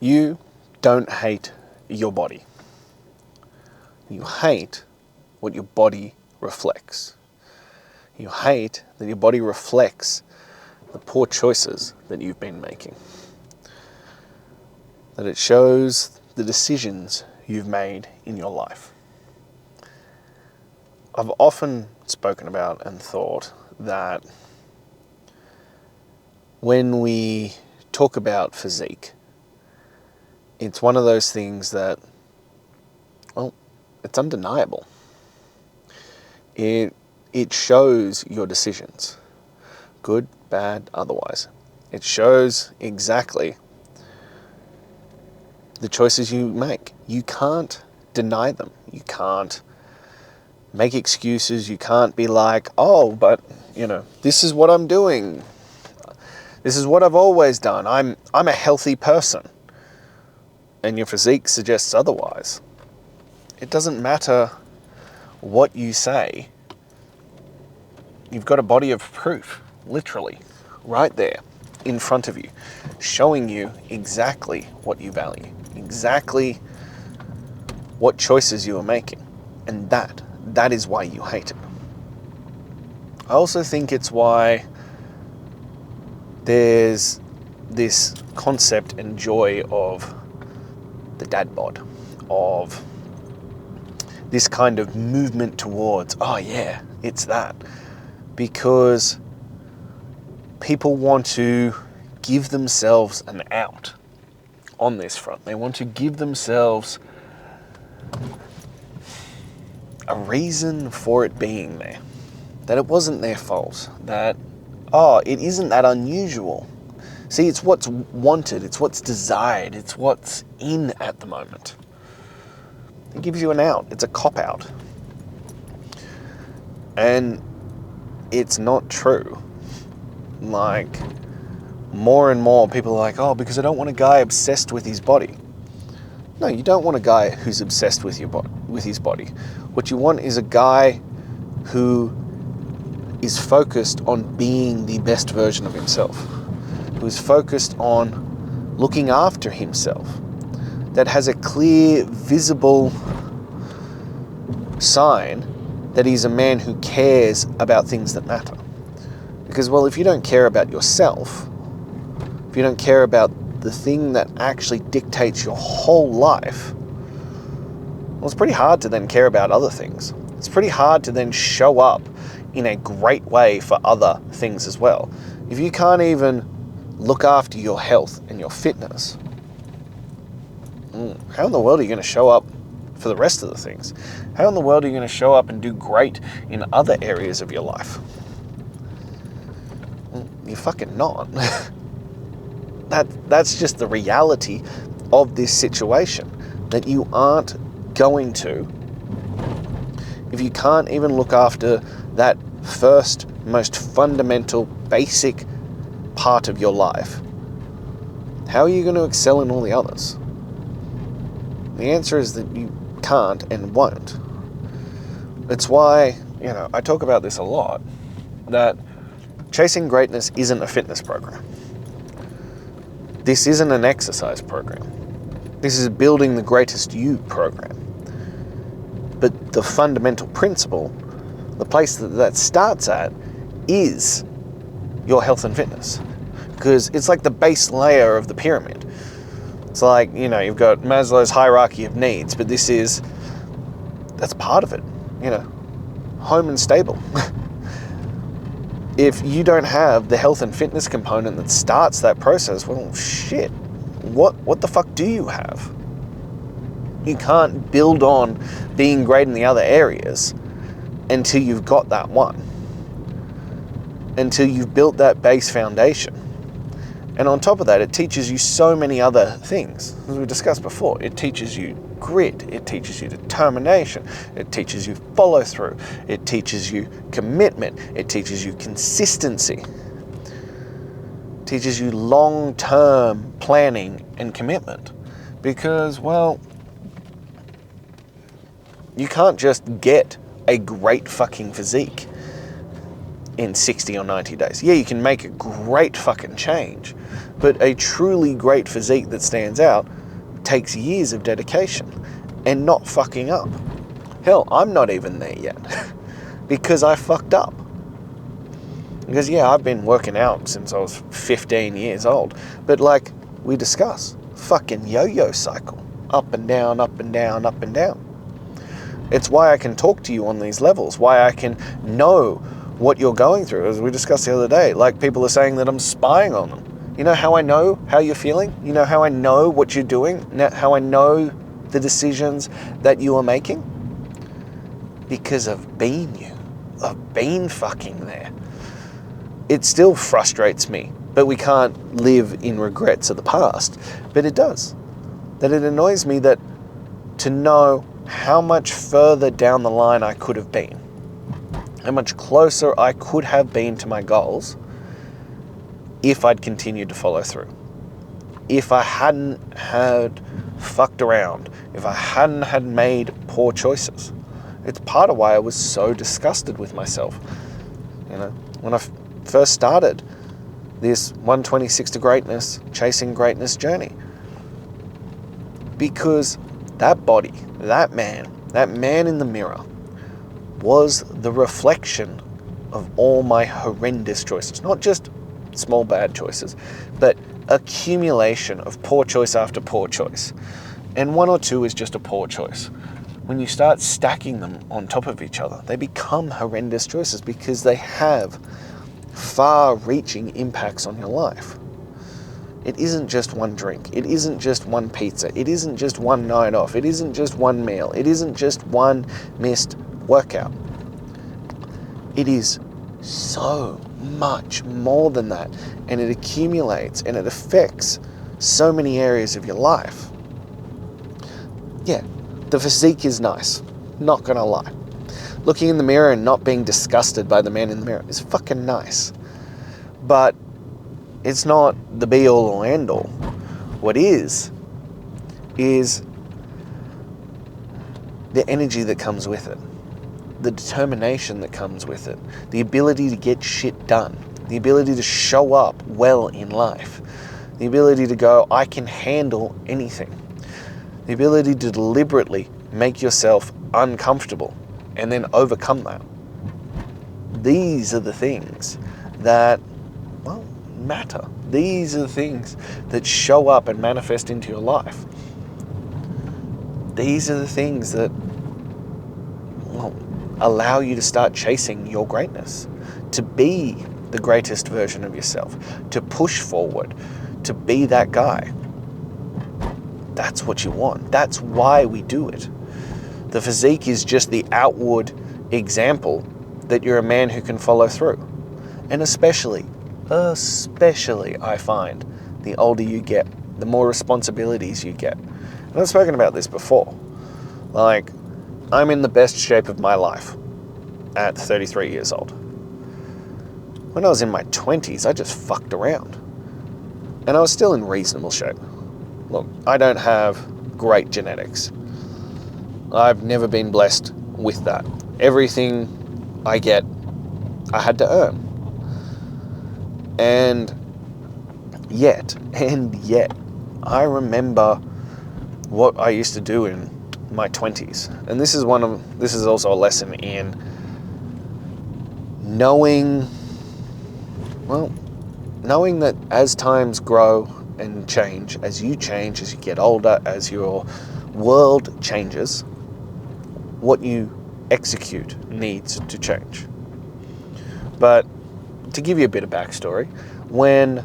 You don't hate your body. You hate what your body reflects. You hate that your body reflects the poor choices that you've been making. That it shows the decisions you've made in your life. I've often spoken about and thought that when we talk about physique, it's one of those things that, well, it's undeniable. It shows your decisions, good, bad, otherwise. It shows exactly the choices you make. You can't deny them. You can't make excuses. You can't be like, oh, but, this is what I'm doing. This is what I've always done. I'm a healthy person. And your physique suggests otherwise. It doesn't matter what you say. You've got a body of proof, literally, right there in front of you, showing you exactly what you value, exactly what choices you are making. And that is why you hate it. I also think it's why there's this concept and joy of the dad bod, of this kind of movement towards, oh yeah, it's that. Because people want to give themselves an out on this front. They want to give themselves a reason for it being there. That it wasn't their fault. That, it isn't that unusual. See, it's what's wanted, it's what's desired, it's what's in at the moment. It gives you an out. It's a cop-out. And it's not true. Like, more and more people are like, oh, because I don't want a guy obsessed with his body. No, you don't want a guy who's obsessed with his body. What you want is a guy who is focused on being the best version of himself, who is focused on looking after himself, that has a clear, visible sign that he's a man who cares about things that matter. Because, well, if you don't care about yourself, if you don't care about the thing that actually dictates your whole life, well, it's pretty hard to then care about other things. It's pretty hard to then show up in a great way for other things as well. If you can't even look after your health and your fitness, how in the world are you going to show up for the rest of the things? How in the world are you going to show up and do great in other areas of your life? You're fucking not. That's just the reality of this situation. That you aren't going to, if you can't even look after that first, most fundamental, basic part of your life, how are you going to excel in all the others? The answer is that you can't and won't. It's why, I talk about this a lot, that chasing greatness isn't a fitness program. This isn't an exercise program. This is building the greatest you program. But the fundamental principle, the place that starts at, is your health and fitness. Because it's like the base layer of the pyramid. It's like, you've got Maslow's hierarchy of needs, but that's part of it, home and stable. If you don't have the health and fitness component that starts that process, well, shit, what the fuck do you have? You can't build on being great in the other areas until you've got that one. Until you've built that base foundation. And on top of that, it teaches you so many other things. As we discussed before, it teaches you grit, it teaches you determination, it teaches you follow through, it teaches you commitment, it teaches you consistency, it teaches you long-term planning and commitment. Because, well, you can't just get a great fucking physique in 60 or 90 days. Yeah, you can make a great fucking change, But a truly great physique that stands out takes years of dedication and not fucking up. Hell, I'm not even there yet because I fucked up. Because yeah, I've been working out since I was 15 years old, but like we discuss, fucking yo-yo cycle, up and down, up and down, up and down. It's why I can talk to you on these levels, why I can know what you're going through, as we discussed the other day. Like, people are saying that I'm spying on them. You know how I know how you're feeling? You know how I know what you're doing? How I know the decisions that you are making? Because I've been you. I've been fucking there. It still frustrates me, but we can't live in regrets of the past. But it does. That it annoys me that to know how much further down the line I could have been, how much closer I could have been to my goals if I'd continued to follow through. If I hadn't had fucked around, if I hadn't had made poor choices. It's part of why I was so disgusted with myself. You know, when I first started this 126 to greatness, chasing greatness journey. Because that body, that man in the mirror was the reflection of all my horrendous choices. Not just small bad choices, but accumulation of poor choice after poor choice. And one or two is just a poor choice. When you start stacking them on top of each other, they become horrendous choices because they have far-reaching impacts on your life. It isn't just one drink. It isn't just one pizza. It isn't just one night off. It isn't just one meal. It isn't just one missed workout. It is so much more than that, and it accumulates and it affects so many areas of your life. Yeah, the physique is nice, not gonna lie. Looking in the mirror and not being disgusted by the man in the mirror is fucking nice. But it's not the be-all or end-all. What is the energy that comes with it, the determination that comes with it, the ability to get shit done, the ability to show up well in life, the ability to go, I can handle anything, the ability to deliberately make yourself uncomfortable and then overcome that. These are the things that, well, matter. These are the things that show up and manifest into your life. These are the things that, well, allow you to start chasing your greatness, to be the greatest version of yourself, to push forward, to be that guy. That's what you want. That's why we do it. The physique is just the outward example that you're a man who can follow through. And especially I find the older you get, the more responsibilities you get. And I've spoken about this before. Like, I'm in the best shape of my life at 33 years old. When I was in my 20s, I just fucked around. And I was still in reasonable shape. Look, I don't have great genetics. I've never been blessed with that. Everything I get, I had to earn. And yet, I remember what I used to do in my 20s. And this is also a lesson in knowing that as times grow and change, as you get older, as your world changes, what you execute needs to change. But to give you a bit of backstory, when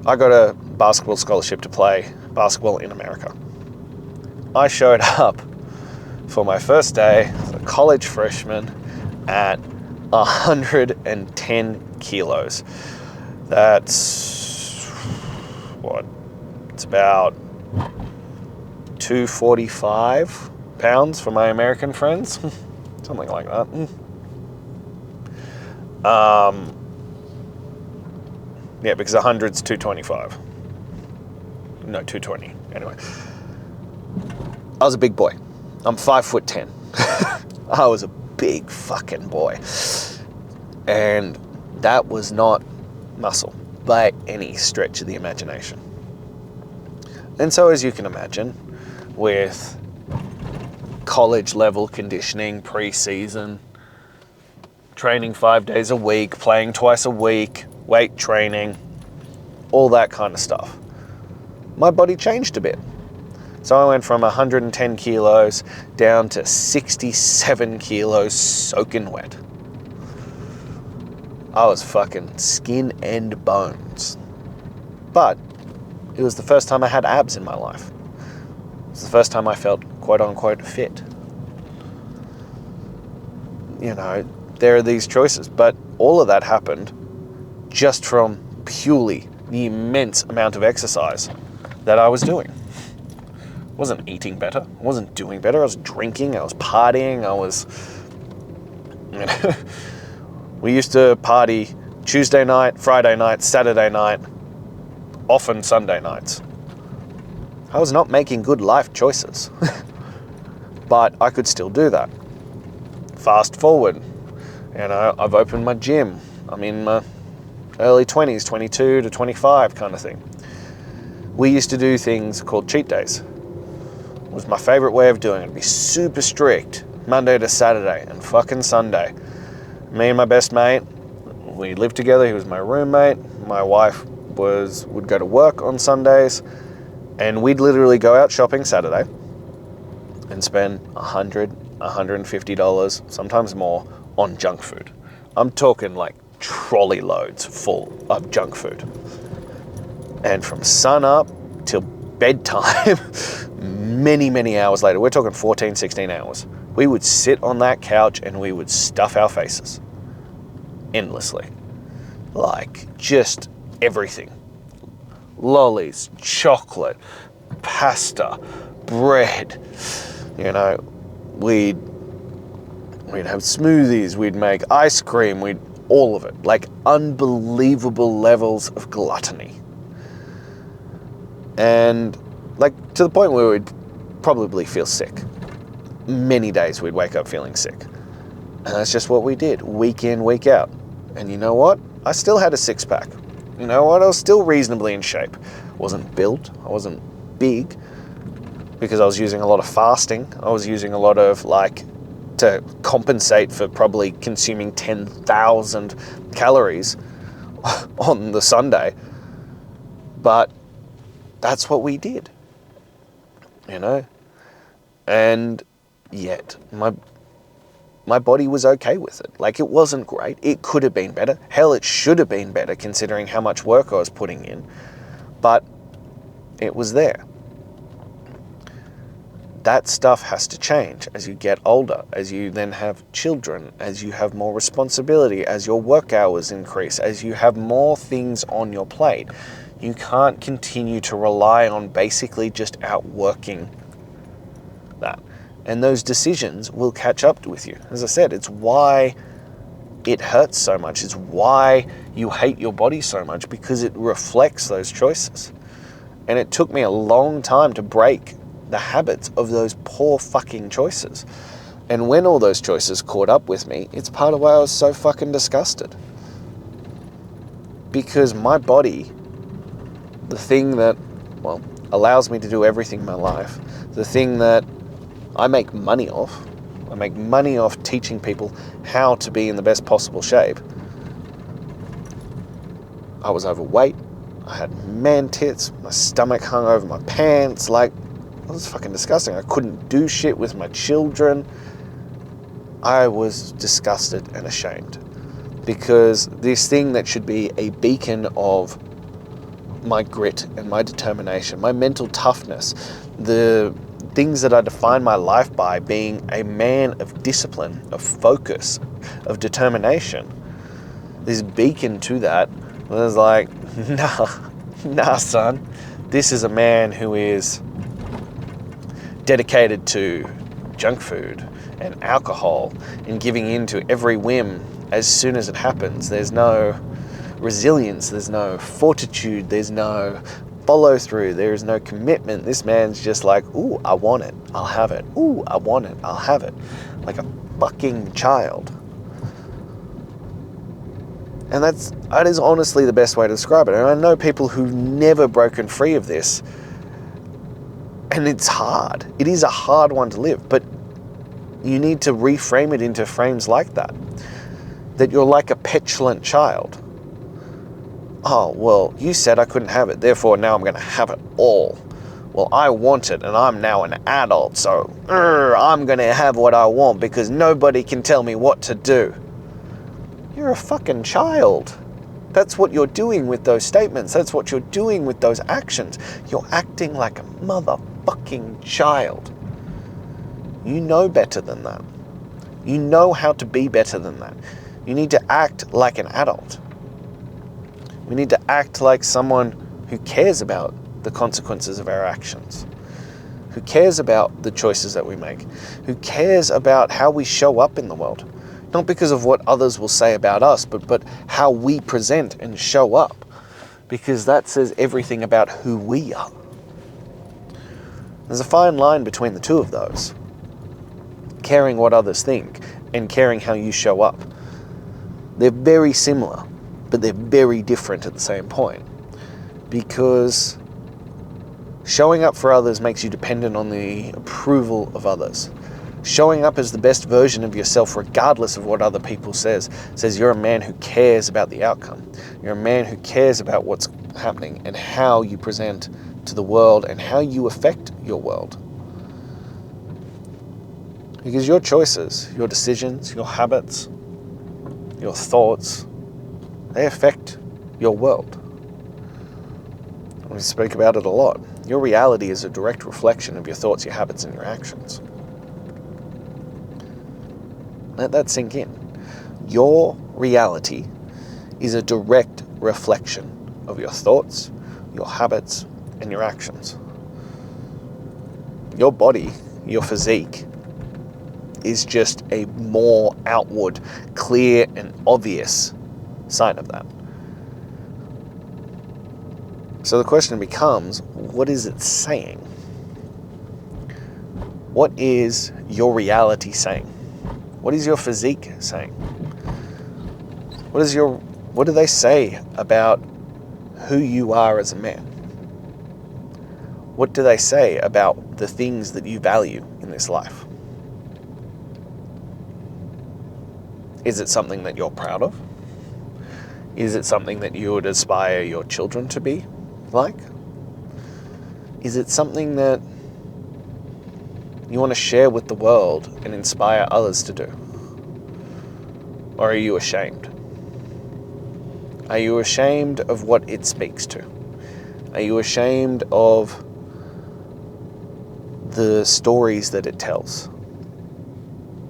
I got a basketball scholarship to play basketball in America, I showed up for my first day as a college freshman at 110 kilos. That's what? It's about 245 pounds for my American friends. Something like that. Yeah, because 100's 225. No, 220. Anyway. I was a big boy. I'm 5'10". I was a big fucking boy. And that was not muscle. by any stretch of the imagination. And so, as you can imagine, with college level conditioning, pre-season, training 5 days a week, playing twice a week, weight training, all that kind of stuff, my body changed a bit. So I went from 110 kilos down to 67 kilos soaking wet. I was fucking skin and bones. But it was the first time I had abs in my life. It was the first time I felt quote unquote fit. You know, there are these choices, but all of that happened just from purely the immense amount of exercise that I was doing. I wasn't eating better. I wasn't doing better. I was drinking. I was partying. We used to party Tuesday night, Friday night, Saturday night, often Sunday nights. I was not making good life choices, but I could still do that. Fast forward, I've opened my gym. I'm in my early 20s, 22 to 25 kind of thing. We used to do things called cheat days. It was my favorite way of doing it. It'd be super strict, Monday to Saturday and fucking Sunday. Me and my best mate, we lived together. He was my roommate. My wife would go to work on Sundays, and we'd literally go out shopping Saturday and spend $100, $150, sometimes more, on junk food. I'm talking like trolley loads full of junk food. And from sun up till bedtime, many, many hours later, we're talking 14, 16 hours, we would sit on that couch and we would stuff our faces endlessly. Like just everything. Lollies, chocolate, pasta, bread. We'd have smoothies, we'd make ice cream, all of it. Like unbelievable levels of gluttony. And like to the point where we'd probably feel sick. Many days we'd wake up feeling sick. And that's just what we did, week in, week out. And you know what? I still had a six-pack. You know what? I was still reasonably in shape. I wasn't built, I wasn't big, because I was using a lot of fasting. I was using a lot of to compensate for probably consuming 10,000 calories on the Sunday. But that's what we did, and yet my body was okay with it. Like, it wasn't great. It could have been better. Hell, it should have been better considering how much work I was putting in, but it was there. That stuff has to change as you get older, as you then have children, as you have more responsibility, as your work hours increase, as you have more things on your plate. You can't continue to rely on basically just outworking that. And those decisions will catch up with you. As I said, it's why it hurts so much. It's why you hate your body so much, because it reflects those choices. And it took me a long time to break the habits of those poor fucking choices. And when all those choices caught up with me, it's part of why I was so fucking disgusted. Because my body, the thing that, allows me to do everything in my life, the thing that I make money off teaching people how to be in the best possible shape. I was overweight, I had man tits, my stomach hung over my pants, it was fucking disgusting. I couldn't do shit with my children. I was disgusted and ashamed, because this thing that should be a beacon of my grit and my determination, my mental toughness, the things that I define my life by, being a man of discipline, of focus, of determination, this beacon to that was like, nah son, this is a man who is dedicated to junk food and alcohol and giving in to every whim as soon as it happens. There's no resilience, there's no fortitude, there's no follow through, there is no commitment. This man's just like, ooh, I want it, I'll have it. Ooh, I want it, I'll have it. Like a fucking child. And that is honestly the best way to describe it. And I know people who've never broken free of this, and it's hard. It is a hard one to live, but you need to reframe it into frames like that. That you're like a petulant child. Oh, well, you said I couldn't have it, therefore now I'm going to have it all. Well, I want it, and I'm now an adult, so I'm going to have what I want because nobody can tell me what to do. You're a fucking child. That's what you're doing with those statements. That's what you're doing with those actions. You're acting like a motherfucking child. You know better than that. You know how to be better than that. You need to act like an adult. We need to act like someone who cares about the consequences of our actions, who cares about the choices that we make, who cares about how we show up in the world. Not because of what others will say about us, but how we present and show up. Because that says everything about who we are. There's a fine line between the two of those. Caring what others think and caring how you show up. They're very similar, but they're very different at the same point. Because showing up for others makes you dependent on the approval of others. Showing up as the best version of yourself, regardless of what other people says you're a man who cares about the outcome. You're a man who cares about what's happening and how you present to the world and how you affect your world. Because your choices, your decisions, your habits, your thoughts, they affect your world. We speak about it a lot. Your reality is a direct reflection of your thoughts, your habits, and your actions. Let that sink in. Your reality is a direct reflection of your thoughts, your habits, and your actions. Your body, your physique, is just a more outward, clear, and obvious sign of that. So the question becomes, what is it saying? What is your reality saying? What is your physique saying? What do they say about who you are as a man? What do they say about the things that you value in this life? Is it something that you're proud of? Is it something that you would aspire your children to be like? Is it something that you want to share with the world and inspire others to do? Or are you ashamed? Are you ashamed of what it speaks to? Are you ashamed of the stories that it tells?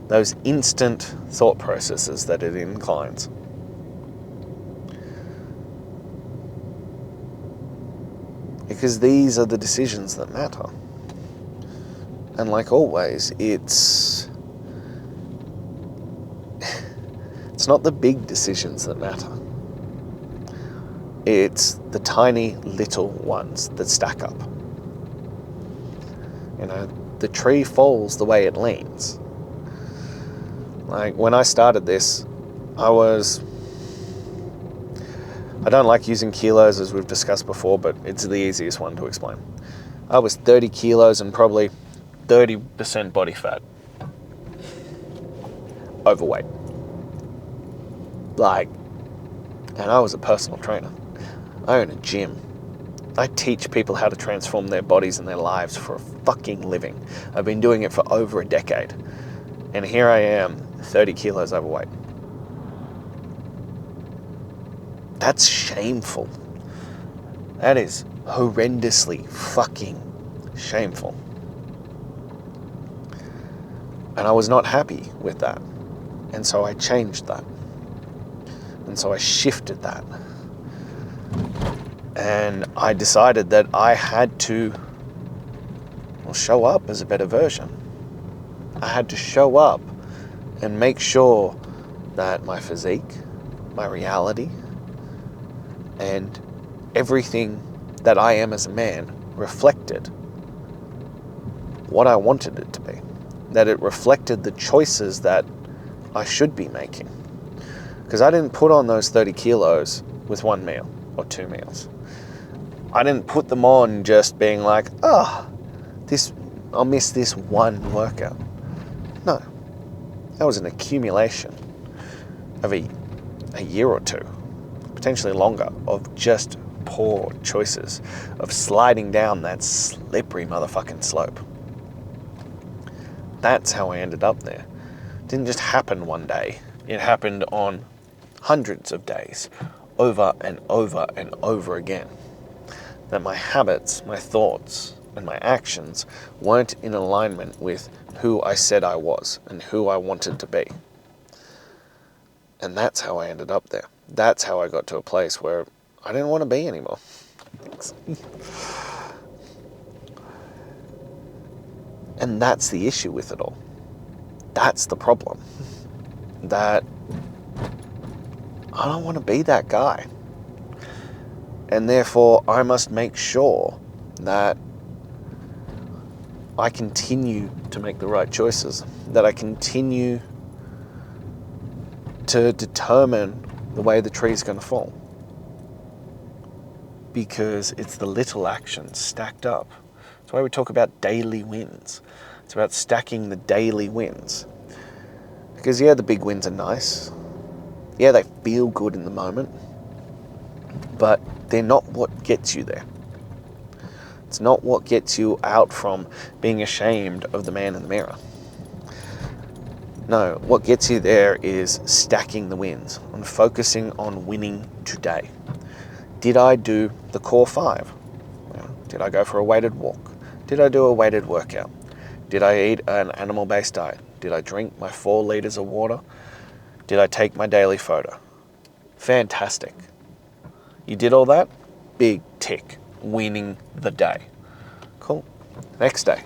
Those instant thought processes that it inclines. Because these are the decisions that matter. And like always, it's not the big decisions that matter. It's the tiny little ones that stack up. You know, the tree falls the way it leans. Like when I started this, I don't like using kilos as we've discussed before, but it's the easiest one to explain. I was 30 kilos and probably 30% body fat. Overweight. And I was a personal trainer. I own a gym. I teach people how to transform their bodies and their lives for a fucking living. I've been doing it for over a decade. And here I am, 30 kilos overweight. That's shameful. That is horrendously fucking shameful. And I was not happy with that. And so I changed that. And so I shifted that. And I decided that I had to show up as a better version. I had to show up and make sure that my physique, my reality, and everything that I am as a man reflected what I wanted it to be. That it reflected the choices that I should be making. Because I didn't put on those 30 kilos with one meal or 2 meals. I didn't put them on just being like, oh, I'll miss this one workout. No, that was an accumulation of a year or two, potentially longer, of just poor choices, of sliding down that slippery motherfucking slope. That's how I ended up there. It didn't just happen one day. It happened on hundreds of days, over and over and over again. That my habits, my thoughts, and my actions weren't in alignment with who I said I was and who I wanted to be. And that's how I ended up there. That's how I got to a place where I didn't want to be anymore. And that's the issue with it all. That's the problem. That I don't want to be that guy. And therefore, I must make sure that I continue to make the right choices, that I continue to determine the way the tree is going to fall. Because it's the little actions stacked up. That's why we talk about daily wins. It's about stacking the daily wins. Because yeah, the big wins are nice. Yeah, they feel good in the moment. But they're not what gets you there. It's not what gets you out from being ashamed of the man in the mirror. No, what gets you there is stacking the wins, and focusing on winning today. Did I do the core 5? Did I go for a weighted walk? Did I do a weighted workout? Did I eat an animal-based diet? Did I drink my 4 liters of water? Did I take my daily photo? Fantastic. You did all that? Big tick. Winning the day. Cool. Next day,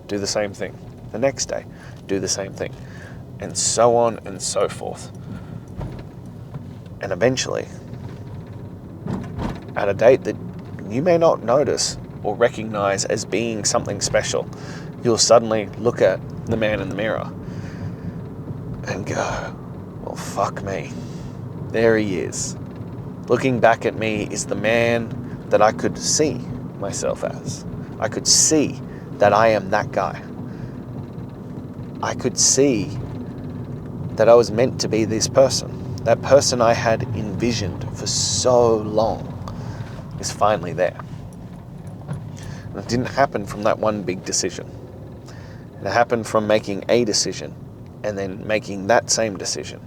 do the same thing. The next day, do the same thing. And so on and so forth. And eventually, at a date that you may not notice or recognize as being something special, you'll suddenly look at the man in the mirror and go, well, fuck me. There he is. Looking back at me is the man that I could see myself as. I could see that I am that guy. I could see that I was meant to be this person. That person I had envisioned for so long is finally there. And it didn't happen from that one big decision. It happened from making a decision and then making that same decision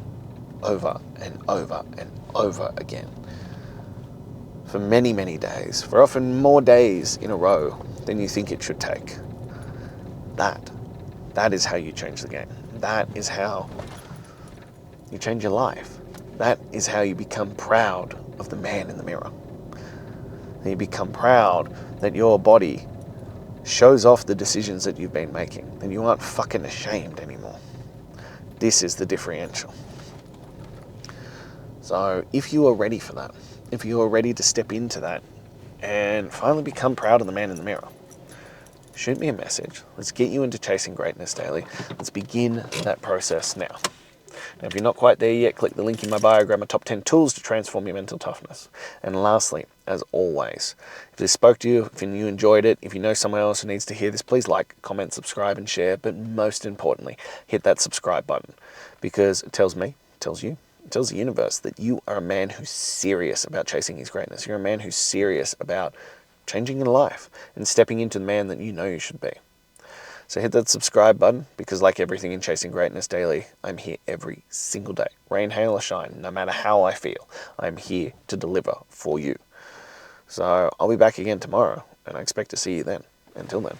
over and over and over again. For many, many days, for often more days in a row than you think it should take. That is how you change the game. That is how you change your life. That is how you become proud of the man in the mirror. You become proud that your body shows off the decisions that you've been making, and you aren't fucking ashamed anymore. This is the differential. So if you are ready for that, if you are ready to step into that and finally become proud of the man in the mirror, shoot me a message. Let's get you into Chasing Greatness Daily. Let's begin that process now. Now, if you're not quite there yet, click the link in my bio, grab my top 10 tools to transform your mental toughness. And lastly, as always, if this spoke to you, if you enjoyed it, if you know someone else who needs to hear this, please like, comment, subscribe, and share. But most importantly, hit that subscribe button, because it tells me, it tells you, it tells the universe that you are a man who's serious about chasing his greatness. You're a man who's serious about changing your life and stepping into the man that you know you should be. So hit that subscribe button, because like everything in Chasing Greatness Daily, I'm here every single day. Rain, hail, or shine, no matter how I feel, I'm here to deliver for you. So I'll be back again tomorrow, and I expect to see you then. Until then.